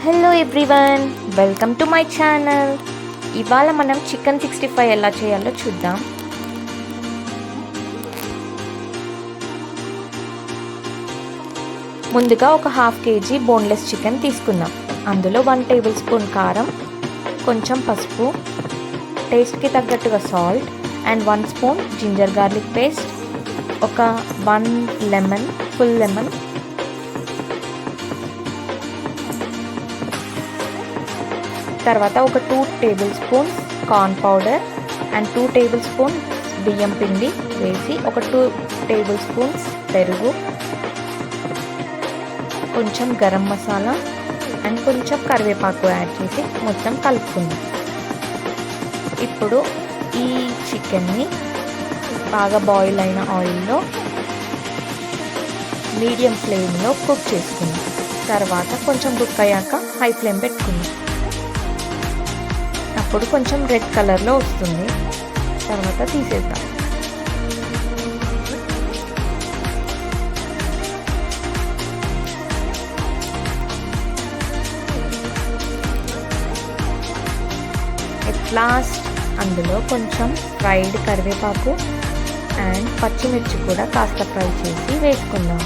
Hello everyone, welcome to my channel. ఇవాళ మనం chicken 65 ఎలా చేయాలో చూద్దాం. ముందుగా ఒక హాఫ్ కేజీ బోన్లెస్ చికెన్ తీసుకుందాం. అందులో 1 టేబుల్ స్పూన్ కారం, కొంచెం పసుపు, టేస్ట్కి తగ్గట్టుగా salt and 1 spoon ginger garlic paste, ఒక 1 లెమన్, ఫుల్ లెమన్, తర్వాత ఒక 2 table spoons corn powder and 2 table spoons బియ్యం పిండి వేసి ఒక 2 టేబుల్ స్పూన్స్ పెరుగు, కొంచెం గరం మసాలా అండ్ కొంచెం కరివేపాకు యాడ్ చేసి మొత్తం కలుపుకుందాం. ఇప్పుడు ఈ చికెన్ని బాగా బాయిల్ అయిన ఆయిల్లో మీడియం ఫ్లేమ్లో కుక్ చేసుకుందాం. తర్వాత కొంచెం కుక్ అయ్యాక హై ఫ్లేమ్ పెట్టుకుందాం. అప్పుడు కొంచెం రెడ్ కలర్లో వస్తుంది. తర్వాత తీసేద్దాం. ఎట్ లాస్ట్ అందులో కొంచెం ఫ్రైడ్ కరివేపాకు అండ్ పచ్చిమిర్చి కూడా కాస్త ఫ్రై చేసి వేసుకుందాం.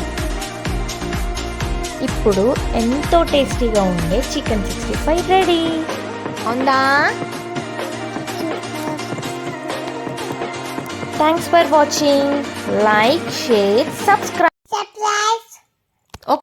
ఇప్పుడు ఎంతో టేస్టీగా ఉండే చికెన్ 65 రెడీ. ఉందా? Thanks for watching. Like, share, subscribe.